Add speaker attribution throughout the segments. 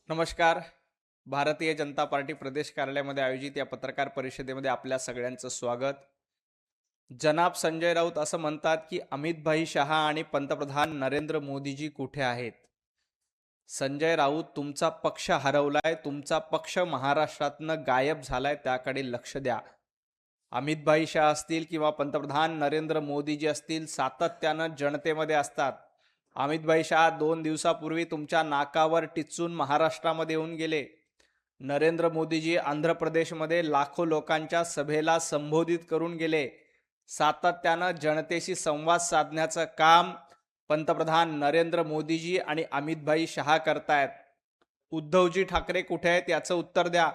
Speaker 1: नमस्कार. भारतीय जनता पार्टी प्रदेश कार्यालयामध्ये आयोजित या पत्रकार परिषदेमध्ये आपल्या सगळ्यांचं स्वागत. जनाब संजय राऊत असं म्हणतात की अमित शहा आणि पंतप्रधान नरेंद्र मोदीजी कुठे आहेत? संजय राऊत, तुमचा पक्ष हरवलाय, तुमचा पक्ष महाराष्ट्रातनं गायब झालाय, त्याकडे लक्ष द्या. अमित शहा असतील किंवा पंतप्रधान नरेंद्र मोदीजी असतील, सातत्यानं जनतेमध्ये असतात. अमित शहा 2 दिवसापूर्वी तुमच्या नाकावर टिचून महाराष्ट्रामध्ये येऊन गेले. नरेंद्र मोदीजी आंध्र प्रदेशमध्ये लाखो लोकांच्या सभेला संबोधित करून गेले. सातत्यानं जनतेशी संवाद साधण्याचं काम पंतप्रधान नरेंद्र मोदीजी आणि अमित शहा करतायत. उद्धवजी ठाकरे कुठे आहेत याचं उत्तर द्या.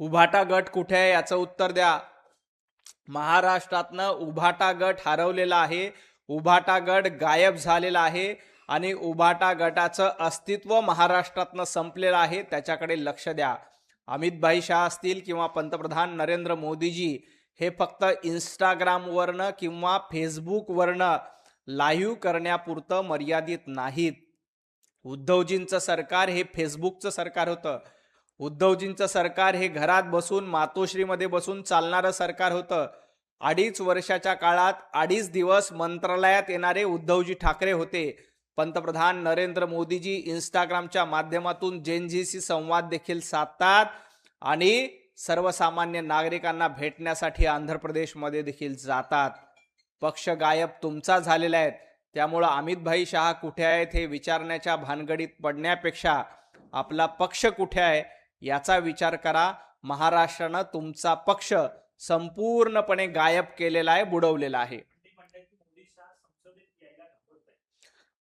Speaker 1: उभाटा गट कुठे आहे याचं उत्तर द्या. महाराष्ट्रातनं उभाटा गट हरवलेला आहे, उभाटा गट गायब झालेला आहे आणि उभाटा गटाचं अस्तित्व महाराष्ट्रातनं संपलेलं आहे, त्याच्याकडे लक्ष द्या. अमित शहा असतील किंवा पंतप्रधान नरेंद्र मोदीजी हे फक्त इंस्टाग्रामवरनं किंवा फेसबुकवरनं लाईव्ह करण्यापुरतं मर्यादित नाहीत. उद्धवजींचं सरकार हे फेसबुकचं सरकार होतं. उद्धवजींचं सरकार हे घरात बसून मातोश्रीमध्ये बसून चालणारं सरकार होतं. 2.5 वर्षाच्या काळात 2.5 दिवस मंत्रालयात येणारे उद्धवजी ठाकरे होते. पंतप्रधान नरेंद्र मोदीजी इंस्टाग्रामच्या माध्यमातून जेनजीशी संवाद देखील साधतात आणि सर्वसामान्य नागरिकांना भेटण्यासाठी आंध्र प्रदेशमध्ये देखील जातात. पक्ष गायब तुमचा झालेला आहे. त्यामुळं अमित शहा कुठे आहेत हे विचारण्याच्या भानगडीत पडण्यापेक्षा आपला पक्ष कुठे आहे याचा विचार करा. महाराष्ट्रानं तुमचा पक्ष संपूर्णपणे गायब केलेला आहे, बुडवलेला आहे.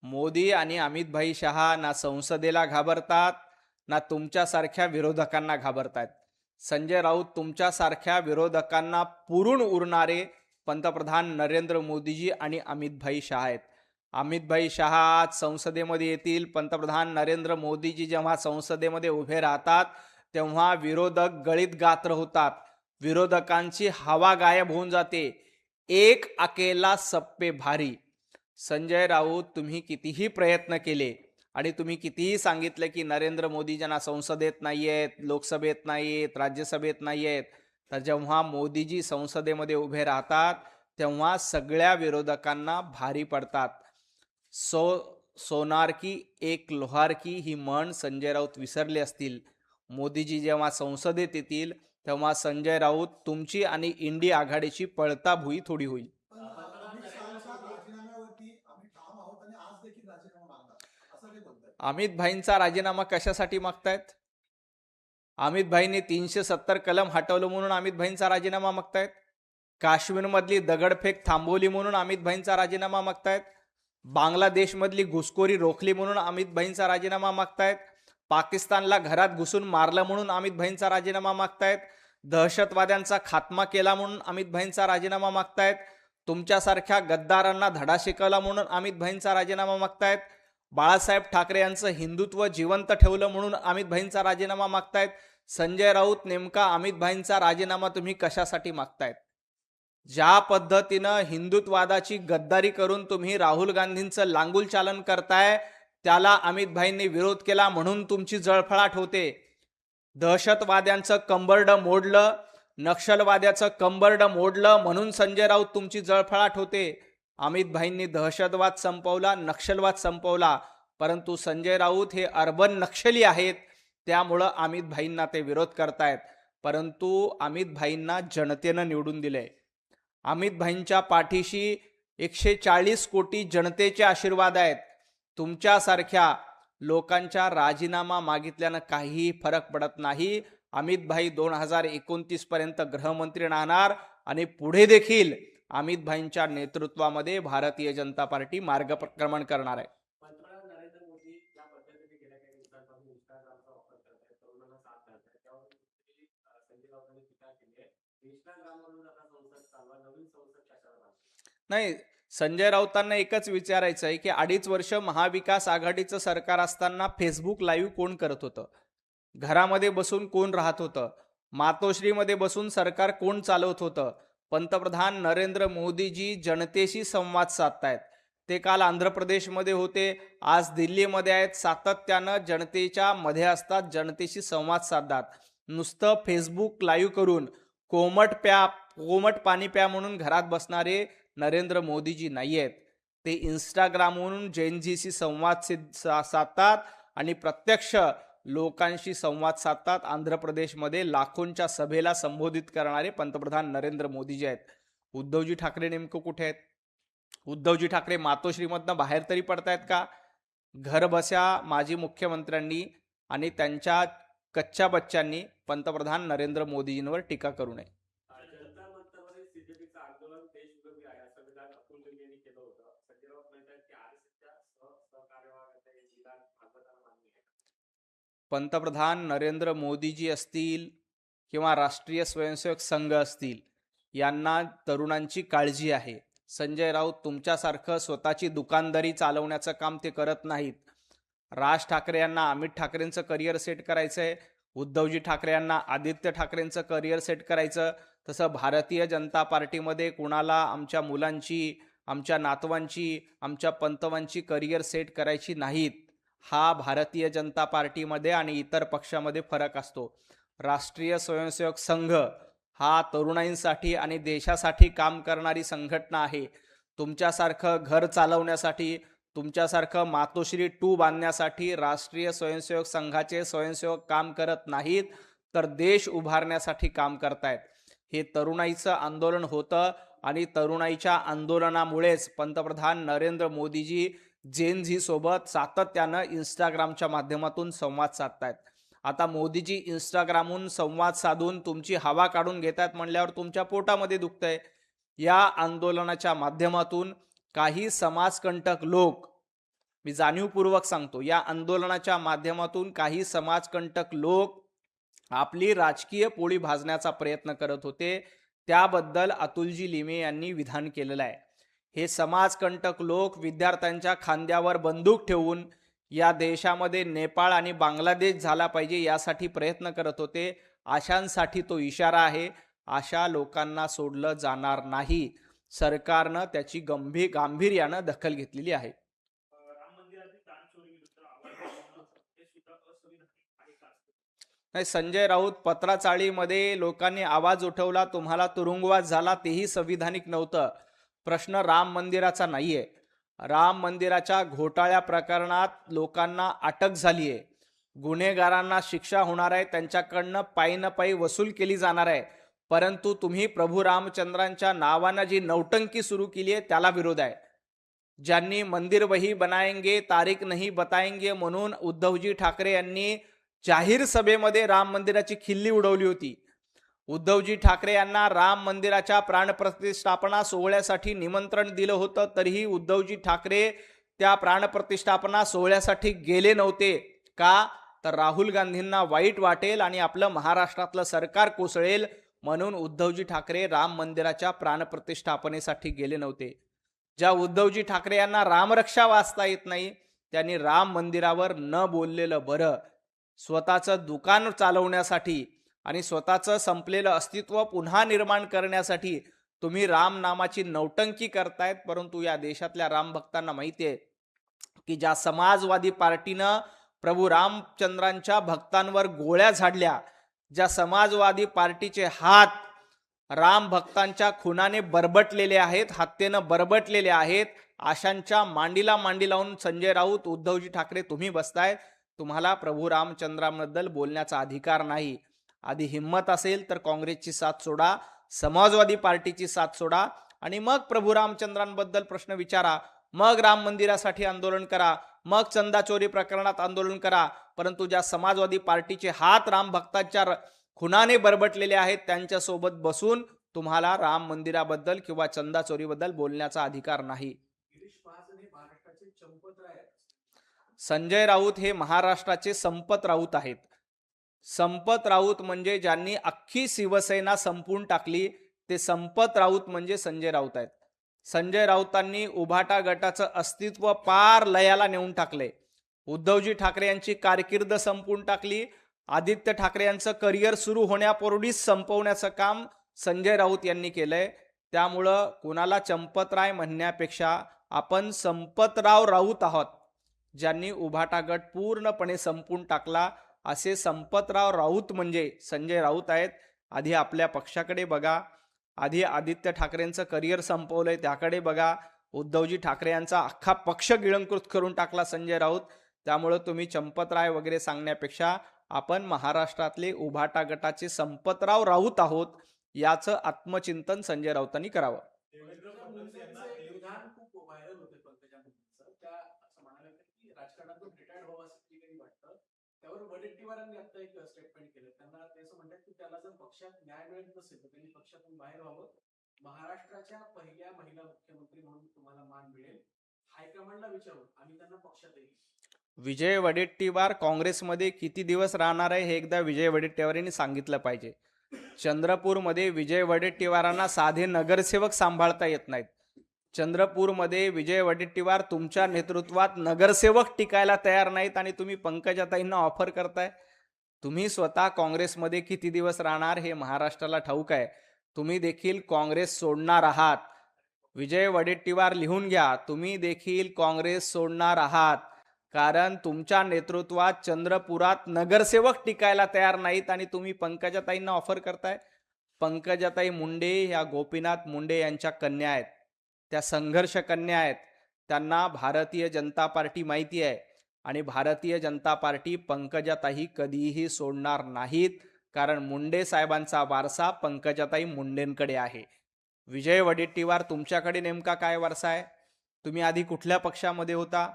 Speaker 1: मोदी आणि अमित शहा ना संसदेला घाबरतात ना तुमच्यासारख्या विरोधकांना घाबरतात. संजय राऊत, तुमच्यासारख्या विरोधकांना पुरून उरणारे पंतप्रधान नरेंद्र मोदीजी आणि अमित शहा आहेत. अमित शहा आज संसदेमध्ये येतील. पंतप्रधान नरेंद्र मोदीजी जेव्हा संसदेमध्ये उभे राहतात तेव्हा विरोधक गळीत गात्र होतात. विरोधकांची हवा गायब होऊन जाते. एक अकेला सब पे भारी. संजय राऊत, तुम्ही कितीही प्रयत्न केले आणि तुम्ही कितीही सांगितले की नरेंद्र मोदी ज्यांना संसदेत नाही आहेत, लोकसभेत नाही आहेत, राज्यसभेत नाही आहेत, तर जेव्हा मोदीजी संसदेमध्ये उभे राहतात तेव्हा सगळ्या विरोधकांना भारी पडतात. सोनार की एक लोहार की ही म्हण संजय राऊत विसरले असतील. मोदीजी जेव्हा संसदेत येतील तेव्हा संजय राऊत, तुमची आणि इंडिया आघाडीची पळताभुई थोडी होईल. अमित भाईंचा राजीनामा कशासाठी मागतायत? अमित भाईंनी 370 कलम हटवलं म्हणून अमित भाईंचा राजीनामा मागतायत. काश्मीरमधली दगडफेक थांबवली म्हणून अमित भाईंचा राजीनामा मागतायत. बांगलादेशमधली घुसखोरी रोखली म्हणून अमित भाईंचा राजीनामा मागतायत. पाकिस्तानला घरात घुसून मारलं म्हणून अमित भाईंचा राजीनामा मागतायत. दहशतवाद्यांचा खात्मा केला म्हणून अमित भाईंचा राजीनामा मागतायत. तुमच्यासारख्या गद्दारांना धडा शिकवला म्हणून अमित भाईंचा राजीनामा मागतायत. बाळासाहेब ठाकरे यांचं हिंदुत्व जिवंत ठेवलं म्हणून अमित भाईंचा राजीनामा मागतायत. संजय राऊत, नेमका अमित भाईंचा राजीनामा तुम्ही कशासाठी मागतायत? ज्या पद्धतीनं हिंदुत्ववादाची गद्दारी करून तुम्ही राहुल गांधींचं लांगुल चालन करताय त्याला अमित भाईंनी विरोध केला म्हणून तुमची जळफळाट होते. दहशतवाद्यांचं कंबरडं मोडलं, नक्षलवाद्याचं कंबरडं मोडलं म्हणून संजय राऊत तुमची जळफळाट होते. अमित भाईंनी दहशतवाद संपवला, नक्षलवाद संपवला, परंतु संजय राऊत हे अर्बन नक्षली आहेत, त्यामुळं अमित भाईंना ते विरोध करतायत. परंतु अमित भाईंना जनतेनं निवडून दिले. अमित भाईंच्या पाठीशी 140 कोटी जनतेचे आशीर्वाद आहेत. तुमच्यासारख्या लोकांच्या राजीनामा मागितल्यानं काहीही फरक पडत नाही. अमित भाई 2029 पर्यंत गृहमंत्री राहणार आणि पुढे देखील अमित भाईंच्या नेतृत्वामध्ये भारतीय जनता पार्टी मार्गक्रमण करणार आहे. नाही, संजय राऊतांना एकच विचारायचं आहे की 2.5 वर्ष महाविकास आघाडीचं सरकार असताना फेसबुक लाईव्ह कोण करत होतं? घरामध्ये बसून कोण राहत होतं? मातोश्रीमध्ये बसून सरकार कोण चालवत होतं? पंतप्रधान नरेंद्र मोदीजी जनतेशी संवाद साधतायत. ते काल आंध्र प्रदेशमध्ये होते, आज दिल्लीमध्ये आहेत. सातत्यानं जनतेच्या मध्ये असतात, जनतेशी संवाद साधतात. नुसतं फेसबुक लाईव्ह करून कोमट पाणी प्या म्हणून घरात बसणारे नरेंद्र मोदीजी नाही आहेत. ते इंस्टाग्रामवरून जेनझीशी साधतात आणि प्रत्यक्ष लोकांशी संवाद साधतात. आंध्र प्रदेशमध्ये लाखोंच्या सभेला संबोधित करणारे पंतप्रधान नरेंद्र मोदीजी आहेत. उद्धवजी ठाकरे नेमकं कुठे आहेत? उद्धवजी ठाकरे मातोश्रीमधनं बाहेर तरी पडतायत का? घर बस्या माजी मुख्यमंत्र्यांनी आणि त्यांच्या कच्च्या बच्च्यांनी पंतप्रधान नरेंद्र मोदीजींवर टीका करू नये. पंतप्रधान नरेंद्र मोदीजी असतील किंवा राष्ट्रीय स्वयंसेवक संघ असतील, यांना तरुणांची काळजी आहे. संजय राऊत तुमच्यासारखं स्वतःची दुकानदारी चालवण्याचं काम ते करत नाहीत. राज ठाकरे यांना अमित ठाकरेंचं करिअर सेट करायचंय, उद्धवजी ठाकरे यांना आदित्य ठाकरेंचं करिअर सेट करायचं. तसं भारतीय जनता पार्टीमध्ये कुणाला आमच्या मुलांची, आमच्या नातवांची, आमच्या पंतवांची करिअर सेट करायची नाहीत. हा भारतीय जनता पार्टीमध्ये आणि इतर पक्षामध्ये फरक असतो. राष्ट्रीय स्वयंसेवक संघ हा तरुणांसाठी आणि देशासाठी काम करणारी संघटना आहे. तुमच्यासारखं घर चालवण्यासाठी, तुमच्यासारखं मातोश्री 2 बांधण्यासाठी राष्ट्रीय स्वयंसेवक संघाचे स्वयंसेवक काम करत नाहीत, तर देश उभारण्यासाठी काम करतायत. हे तरुणाईचं आंदोलन होतं आणि तरुणाईच्या आंदोलनामुळेच पंतप्रधान नरेंद्र मोदीजी जेनझी सोबत सातत्यानं इंस्टाग्रामच्या माध्यमातून संवाद साधतायत. आता मोदीजी इंस्टाग्रामहून संवाद साधून तुमची हवा काढून घेतात म्हणल्यावर तुमच्या पोटामध्ये दुखतंय. या आंदोलनाच्या माध्यमातून काही समाजकंटक लोक, मी जाणीवपूर्वक सांगतो, या आंदोलनाच्या माध्यमातून काही समाजकंटक लोक आपली राजकीय पोळी भाजण्याचा प्रयत्न करत होते. त्याबद्दल अतुलजी लिमे यांनी विधान केलेलं आहे. हे समाजकंटक लोक विद्यार्थ्यांच्या खांद्यावर बंदूक ठेवून या देशामध्ये नेपाळ आणि बांगलादेश झाला पाहिजे यासाठी प्रयत्न करत होते. अशांसाठी तो इशारा आहे. अशा लोकांना सोडलं जाणार नाही. सरकारनं त्याची गांभीर्यानं दखल घेतलेली आहे. नाही, संजय राऊत पत्राचाळीमध्ये लोकांनी आवाज उठवला, तुम्हाला तुरुंगवास झाला, तेही संविधानिक नव्हतं. प्रश्न राम मंदिराचा नाहीये. राम मंदिराच्या घोटाळ्या प्रकरणात लोकांना अटक झाली आहे, गुन्हेगारांना शिक्षा होणार आहे, त्यांच्याकडनं पायी वसूल केली जाणार आहे. परंतु तुम्ही प्रभू रामचंद्रांच्या नावानं जी नौटंकी सुरू केली आहे त्याला विरोध आहे. ज्यांनी मंदिर वही बनाएंगे तारीख नहीं बताएंगे म्हणून उद्धवजी ठाकरे यांनी जाहीर सभेमध्ये राम मंदिराची खिल्ली उडवली होती. उद्धवजी ठाकरे यांना राम मंदिराच्या प्राणप्रतिष्ठापना सोहळ्यासाठी निमंत्रण दिलं होतं, तरीही उद्धवजी ठाकरे त्या प्राणप्रतिष्ठापना सोहळ्यासाठी गेले नव्हते. का? तर राहुल गांधींना वाईट वाटेल आणि आपलं महाराष्ट्रातलं सरकार कोसळेल म्हणून उद्धवजी ठाकरे राम मंदिराच्या प्राणप्रतिष्ठापनेसाठी गेले नव्हते. ज्या उद्धवजी ठाकरे यांना रामरक्षा वाचता येत नाही त्यांनी राम मंदिरावर न बोललेलं बरं. स्वतःचं दुकान चालवण्यासाठी आणि स्वतःचं संपलेलं अस्तित्व पुन्हा निर्माण करण्यासाठी तुम्ही राम नामाची नौटंकी करतायत. परंतु या देशातल्या राम भक्तांना माहिती आहे की ज्या समाजवादी पार्टीनं प्रभू रामचंद्रांच्या भक्तांवर गोळ्या झाडल्या, ज्या समाजवादी पार्टीचे हात राम भक्तांच्या खुनाने बरबटलेले आहेत, हत्येनं बरबटलेले आहेत, अशांच्या मांडीला मांडी लावून संजय राऊत, उद्धवजी ठाकरे तुम्ही बसताय. तुम्हाला प्रभू रामचंद्रांबद्दल बोलण्याचा अधिकार नाही. आधी हिम्मत असेल तर काँग्रेसची साथ सोडा, समाजवादी पार्टीची साथ सोडा आणि मग प्रभू रामचंद्रांबद्दल प्रश्न विचारा. मग राम मंदिरासाठी आंदोलन करा, मग चंदा चोरी प्रकरणात आंदोलन करा. परंतु ज्या समाजवादी पार्टीचे हात राम भक्तांच्या खुनाने बरबटलेले आहेत त्यांच्यासोबत बसून तुम्हाला राम मंदिराबद्दल किंवा चंदा चोरीबद्दल बोलण्याचा अधिकार नाही. संजय राऊत हे महाराष्ट्राचे संपत राऊत आहेत. संपत राऊत म्हणजे ज्यांनी अख्खी शिवसेना संपून टाकली, ते संपत राऊत म्हणजे संजय राऊत आहेत. संजय राऊतांनी उभाटा गटाचं अस्तित्व पार लयाला नेऊन टाकले. उद्धवजी ठाकरे यांची कारकीर्द संपून टाकली. आदित्य ठाकरे यांचं करिअर सुरू होण्यापूर्वीच संपवण्याचं काम संजय राऊत यांनी केलंय. त्यामुळं कुणाला चंपतराय म्हणण्यापेक्षा आपण संपतराव राऊत आहोत, ज्यांनी उभाटा गट पूर्णपणे संपून टाकला. असे संपतराव राऊत म्हणजे संजय राऊत आहेत. आधी आपल्या पक्षाकडे बघा, आधी आदित्य ठाकरेंचं करिअर संपवलंय त्याकडे बघा. उद्धवजी ठाकरे यांचा अख्खा पक्ष गिळंकृत करून टाकला संजय राऊत. त्यामुळे तुम्ही चंपतराय वगैरे सांगण्यापेक्षा आपण महाराष्ट्रातले उभाटा गटाचे संपतराव राऊत आहोत याचं आत्मचिंतन संजय राऊतांनी करावं.
Speaker 2: देवेंद्र फडणवीस यांना विधान खूप व्हायरल होते पंकजा मुंडेंचं. त्या असं म्हणाले की राजकारणातून रिटायर्ड व्हावं असं कधी वाटतं. त्यावर वडेट्टीवारांनी आता एक स्टेटमेंट केलं. त्यांना ते असं म्हणतात की त्याला जर पक्षात न्याय मिळत नसेल तर त्यांनी पक्षातून बाहेर व्हावं. महाराष्ट्राच्या पहिल्या महिला मुख्यमंत्री म्हणून तुम्हाला मान मिळेल. हायकमांडला विचारून आम्ही त्यांना पक्षात येईल.
Speaker 1: विजय वडेट्टीवार काँग्रेसमध्ये किती दिवस राहणार आहे हे एकदा विजय वडेट्टीवारांनी सांगितलं पाहिजे. चंद्रपूरमध्ये विजय वडेट्टीवारांना साधे नगरसेवक सांभाळता येत नाहीत. चंद्रपूरमध्ये विजय वडेट्टीवार तुमच्या नेतृत्वात नगरसेवक टिकायला तयार नाहीत आणि तुम्ही पंकजाताईंना ऑफर करताय. तुम्ही स्वतः काँग्रेसमध्ये किती दिवस राहणार हे महाराष्ट्राला ठाऊक आहे. तुम्ही देखील काँग्रेस सोडणार आहात. विजय वडेट्टीवार लिहून घ्या, तुम्ही देखील काँग्रेस सोडणार आहात. कारण तुमच्या नेतृत्वात चंद्रपुरात नगरसेवक टिकायला तयार नाहीत आणि तुम्ही पंकजाताईंना ऑफर करताय. पंकजाताई मुंडे ह्या गोपीनाथ मुंडे यांच्या कन्या आहेत. त्या संघर्ष कन्या आहेत. त्यांना भारतीय जनता पार्टी माहिती आहे आणि भारतीय जनता पार्टी पंकजाताई कधीही सोडणार नाहीत. कारण मुंडे साहेबांचा वारसा पंकजाताई मुंडेंकडे आहे. विजय वडेट्टीवार तुमच्याकडे नेमका काय वारसा आहे? तुम्ही आधी कुठल्या पक्षामध्ये होता?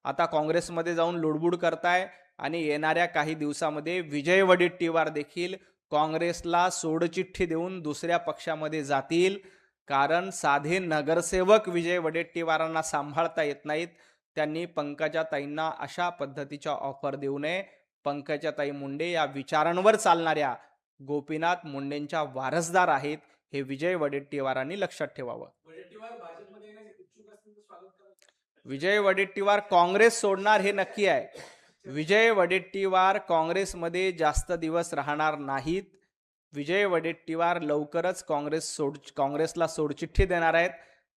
Speaker 1: आता काँग्रेसमध्ये जाऊन लुडबुड करताय आणि येणाऱ्या काही दिवसामध्ये विजय वडेट्टीवार देखील काँग्रेसला सोडचिठ्ठी देऊन दुसऱ्या पक्षामध्ये जातील. कारण साधे नगरसेवक विजय वडेट्टीवारांना सांभाळता येत नाहीत. त्यांनी पंकजाताईंना अशा पद्धतीच्या ऑफर देऊ नये. पंकजाताई मुंडे या विचारांवर चालणाऱ्या गोपीनाथ मुंडेंच्या वारसदार आहेत, हे विजय वडेट्टीवारांनी लक्षात ठेवावं. विजय वडेट्टीवार काँग्रेस सोडणार हे नक्की आहे. विजय वडेट्टीवार काँग्रेसमध्ये जास्त दिवस राहणार नाहीत. विजय वडेट्टीवार लवकरच काँग्रेसला सोडचिठ्ठी देणार आहेत.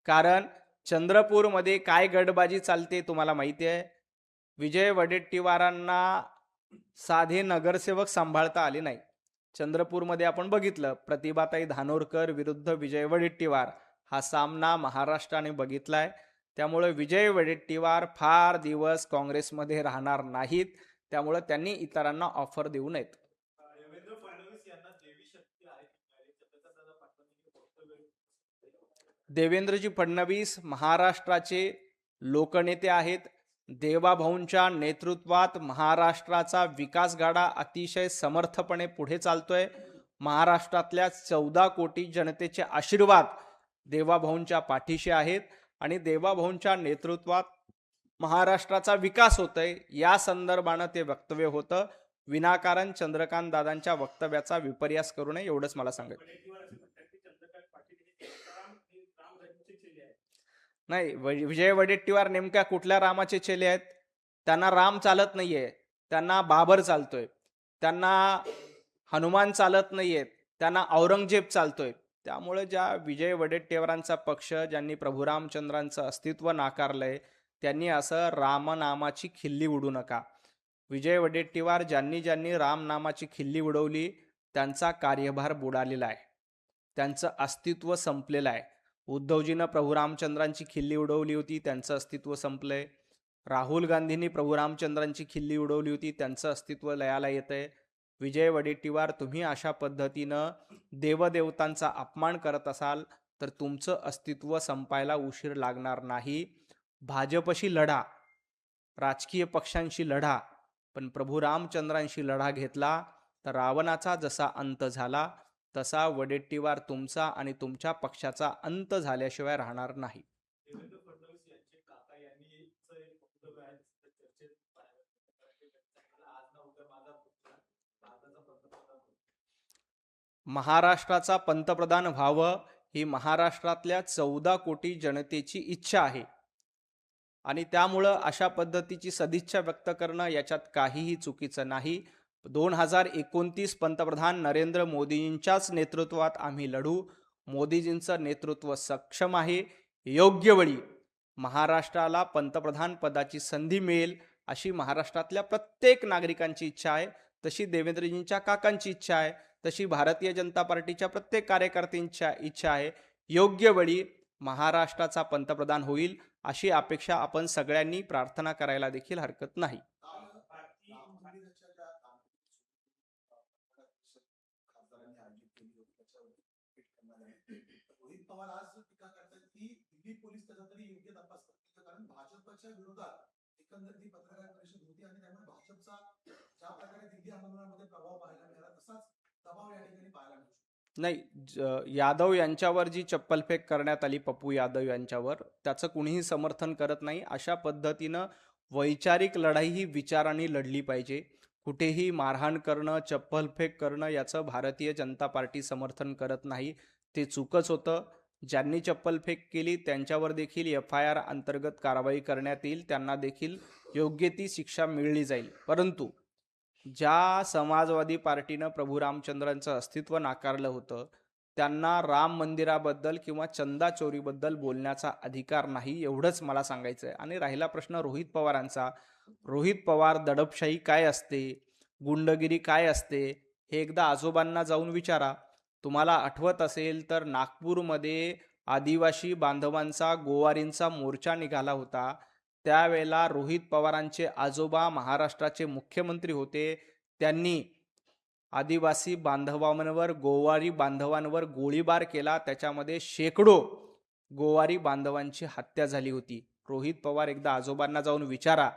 Speaker 1: कारण चंद्रपूरमध्ये काय गडबाजी चालते तुम्हाला माहिती आहे. विजय वडेट्टीवारांना साधे नगरसेवक सांभाळता आले नाही. चंद्रपूरमध्ये आपण बघितलं, प्रतिभाताई धानोरकर विरुद्ध विजय वडेट्टीवार हा सामना महाराष्ट्राने बघितलाय. त्यामुळे विजय वडेट्टीवार फार दिवस काँग्रेसमध्ये राहणार नाहीत. त्यामुळे त्यांनी इतरांना ऑफर देऊ नयेत.
Speaker 2: देवेंद्र फडणवीस यांना देवी शक्ती आहे.
Speaker 1: देवेंद्रजी फडणवीस महाराष्ट्राचे लोकनेते आहेत. देवाभाऊंच्या नेतृत्वात महाराष्ट्राचा विकास गाडा अतिशय समर्थपणे पुढे चालतोय. महाराष्ट्रातल्या 14 कोटी जनतेचे आशीर्वाद देवाभाऊंच्या पाठीशी आहेत आणि देवाभाऊंच्या नेतृत्वात महाराष्ट्राचा विकास होतोय. या संदर्भानं ते वक्तव्य होतं. विनाकारण चंद्रकांत दादांच्या वक्तव्याचा विपर्यास करू नये एवढंच मला सांगायचं. नाही, विजय वडेट्टीवार नेमक्या कुठल्या रामाचे चेले आहेत? त्यांना राम चालत नाहीये, त्यांना बाबर चालतोय. त्यांना हनुमान चालत नाहीयेत, त्यांना औरंगजेब चालतोय. त्यामुळे ज्या विजय वडेट्टीवारांचा पक्ष ज्यांनी प्रभू रामचंद्रांचं अस्तित्व नाकारलंय त्यांनी असं रामनामाची खिल्ली उडू नका. विजय वडेट्टीवार ज्यांनी रामनामाची खिल्ली उडवली त्यांचा कार्यभार बुडालेला आहे. त्यांचं अस्तित्व संपलेलं आहे. उद्धवजीनं प्रभू रामचंद्रांची खिल्ली उडवली होती, त्यांचं अस्तित्व संपलंय. राहुल गांधींनी प्रभू रामचंद्रांची खिल्ली उडवली होती, त्यांचं अस्तित्व लयाला येतंय. विजय वडेट्टीवार तुम्ही अशा पद्धतीनं देवदेवतांचा अपमान करत असाल तर तुमचं अस्तित्व संपायला उशीर लागणार नाही. भाजपशी लढा, राजकीय पक्षांशी लढा, पण प्रभू रामचंद्रांशी लढा घेतला तर रावणाचा जसा अंत झाला तसा वडेट्टीवार तुमचा आणि तुमच्या पक्षाचा अंत झाल्याशिवाय राहणार नाही. महाराष्ट्राचा पंतप्रधान व्हावं ही महाराष्ट्रातल्या 14 कोटी जनतेची इच्छा आहे आणि त्यामुळं अशा पद्धतीची सदिच्छा व्यक्त करणं याच्यात काहीही चुकीचं नाही. 2029 पंतप्रधान नरेंद्र मोदींच्याच नेतृत्वात आम्ही लढू. मोदीजींचं नेतृत्व सक्षम आहे. योग्य वेळी महाराष्ट्राला पंतप्रधान पदाची संधी मिळेल अशी महाराष्ट्रातल्या प्रत्येक नागरिकांची इच्छा आहे. तशी देवेंद्रजींच्या काकांची इच्छा आहे. तशी भारतीय जनता पार्टीच्या प्रत्येक कार्यकर्त्यांची इच्छा आहे. योग्य वेळी महाराष्ट्राचा पंतप्रधान होईल अशी अपेक्षा आपण सगळ्यांनी प्रार्थना करायला देखील हरकत नाही.
Speaker 3: राम मंदिराच्या ज्या खासदारांनी आयोजित केली होती त्याच्यावर ट्विट करणार आहे. रोहित पवार आज टीका करतात की दिल्ली पोलीस त्याचा तरी योग्य तपास करतील, कारण भाजपच्या विरोधात एकंदरीत ही पत्रकार परिषद होती आणि त्यामुळे भाजपचा ज्या प्रकारे दिल्ली आंदोलनामध्ये प्रभाव पाहायला मिळाला तसाच दबाव या ठिकाणी पाहायला मिळतो.
Speaker 1: नाही, यादव यांच्यावर जी चप्पलफेक करण्यात आली, पप्पू यादव यांच्यावर, त्याचं कुणीही समर्थन करत नाही. अशा पद्धतीनं वैचारिक लढाई ही विचारांनी लढली पाहिजे. कुठेही मारहाण करणं, चप्पलफेक करणं याचं भारतीय जनता पार्टी समर्थन करत नाही. ते चूकच होतं. ज्यांनी चप्पलफेक केली त्यांच्यावर देखील FIR अंतर्गत कारवाई करण्यात येईल. त्यांना देखील योग्य ती शिक्षा मिळली जाईल. परंतु ज्या समाजवादी पार्टीनं प्रभू रामचंद्रांचं अस्तित्व नाकारलं होतं त्यांना राम मंदिराबद्दल किंवा चंदा चोरीबद्दल बोलण्याचा अधिकार नाही, एवढंच मला सांगायचं आहे. आणि राहिला प्रश्न रोहित पवारांचा, रोहित पवार दडपशाही काय असते, गुंडगिरी काय असते, हे एकदा आजोबांना जाऊन विचारा. तुम्हाला आठवत असेल तर नागपूरमध्ये आदिवासी बांधवांचा, गोवारींचा मोर्चा निघाला होता. त्यावेळेला रोहित पवारांचे आजोबा महाराष्ट्राचे मुख्यमंत्री होते. त्यांनी आदिवासी बांधवांवर, गोवारी बांधवांवर गोळीबार केला. त्याच्यामध्ये शेकडो गोवारी बांधवांची हत्या झाली होती. रोहित पवार एकदा आजोबांना जाऊन विचारा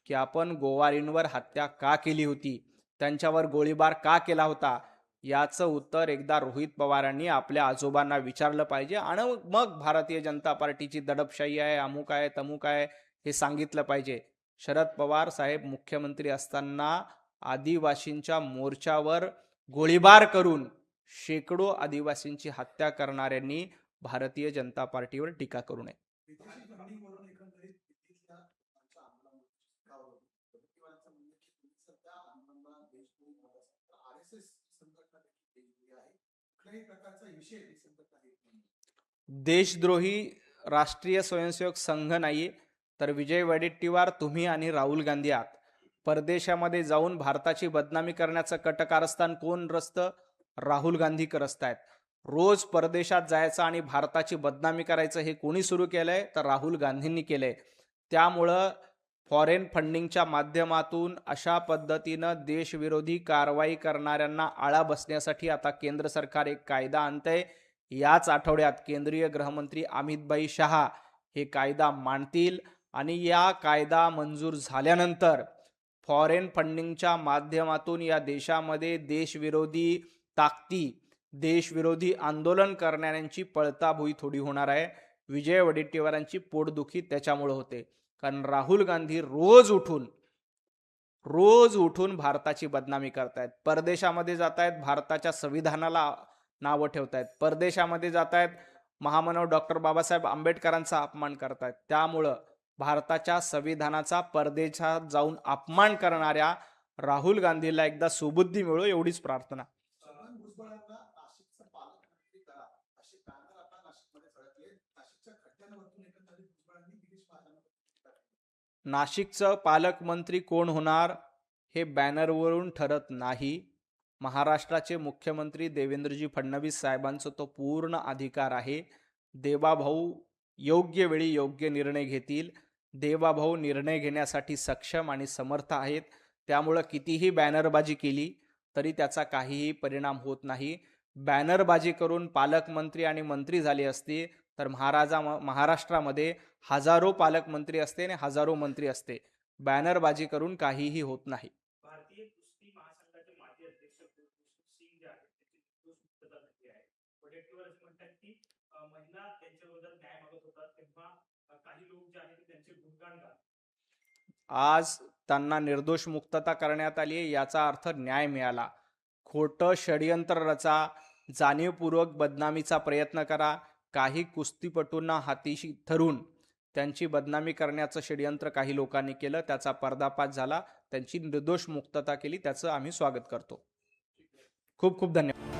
Speaker 1: की आपण गोवारींवर हत्या का केली होती, त्यांच्यावर गोळीबार का केला होता. याचं उत्तर एकदा रोहित पवारांनी आपल्या आजोबांना विचारलं पाहिजे. आणि मग भारतीय जनता पार्टीची दडपशाही आहे, अमुक आहे, तमुक आहे हे सांगितलं पाहिजे. शरद पवार साहेब मुख्यमंत्री असताना आदिवासींच्या मोर्चावर गोळीबार करून शेकडो आदिवासींची हत्या करणाऱ्यांनी भारतीय जनता पार्टीवर टीका करू नये.
Speaker 3: विदेशी फंडिंगवरून एकंदरीत दिल्लीतल्या आमच्या आंदोलनावर टीका होती. पत्रकारांचं म्हणणं की तुम्ही सध्या आंदोलनाला देशद्रोही म्हणत असाल तर RSS संघटना देखील देशद्रोही आहे. कुठल्याही प्रकारचा विषय ही संघटना घेत नाही.
Speaker 1: देशद्रोही राष्ट्रीय स्वयंसेवक संघ नाही, तर विजय वडेट्टीवार, तुम्ही आणि राहुल गांधी आहात. परदेशामध्ये जाऊन भारताची बदनामी करण्याचं कटकारस्थान कोण रचतं? राहुल गांधी करतायत. रोज परदेशात जायचं आणि भारताची बदनामी करायचं हे कोणी सुरू केलंय? तर राहुल गांधींनी केलंय. त्यामुळं फॉरेन फंडिंगच्या माध्यमातून अशा पद्धतीनं देशविरोधी कारवाई करणाऱ्यांना आळा बसण्यासाठी आता केंद्र सरकार एक कायदा आणतंय. याच आठवड्यात केंद्रीय गृहमंत्री अमित शहा हे कायदा मांडतील आणि या कायदा मंजूर झाल्यानंतर फॉरेन फंडिंगच्या माध्यमातून या देशामध्ये देशविरोधी ताकदी, देशविरोधी आंदोलन करणाऱ्यांची पळताभुई थोडी होणार आहे. विजय वडेट्टीवारांची पोटदुखी त्याच्यामुळे होते, कारण राहुल गांधी रोज उठून भारताची बदनामी करतायत. परदेशामध्ये जात आहेत, भारताच्या संविधानाला नावं ठेवतायत. परदेशामध्ये जात आहेत, महामानव डॉक्टर बाबासाहेब आंबेडकरांचा अपमान करतायत. त्यामुळं भारताच्या संविधानाचा परदेशात जाऊन अपमान करणाऱ्या राहुल गांधीला एकदा सुबुद्धी मिळो, एवढीच प्रार्थना.
Speaker 3: छगन भुजबळांना नाशिकचा पालकमंत्री करा असे बॅनर आता नाशिकमध्ये फडकले. नाशिकच्या खड्ड्यांवरतून एकंदरीत भुजबळांनी गिरीश महाजनांवर टीका केली.
Speaker 1: नाशिकचं पालकमंत्री कोण होणार हे बॅनरवरून ठरत नाही. महाराष्ट्राचे मुख्यमंत्री देवेंद्रजी फडणवीस साहेबांचा तो पूर्ण अधिकार आहे. देवाभाऊ योग्य वेळी योग्य निर्णय घेतील. देवाभाऊ निर्णय घेण्यासाठी सक्षम आणि समर्थ आहेत. त्यामुळं कितीही बॅनरबाजी केली तरी त्याचा काहीही परिणाम होत नाही. बॅनरबाजी करून पालकमंत्री आणि मंत्री झाले असते तर महाराष्ट्रामध्ये हजारो पालकमंत्री असते आणि हजारो मंत्री असते. बॅनरबाजी करून काहीही होत नाही.
Speaker 4: भारतीय कुस्ती महासंघाचे माजी अध्यक्ष सिंग जे आहेत त्याची निर्दोष मुक्तता झाली आहे. वडेट्टीवार असं म्हणतात की महिला त्यांच्या विरोधात न्याय मागत होतात तेव्हा काही लोक जे आहेत त्यांचे गुणगान गातात.
Speaker 1: आज त्यांना निर्दोष मुक्तता करण्यात आली, याचा अर्थ न्याय मिळाला. खोटं षडयंत्र रचा, जाणीवपूर्वक बदनामीचा प्रयत्न करा. काही कुस्तीपटूंना हातीशी धरून त्यांची बदनामी करण्याचं षडयंत्र काही लोकांनी केलं, त्याचा पर्दाफाश झाला. त्यांची निर्दोष मुक्तता केली, त्याचं आम्ही स्वागत करतो. खूप खूप धन्यवाद.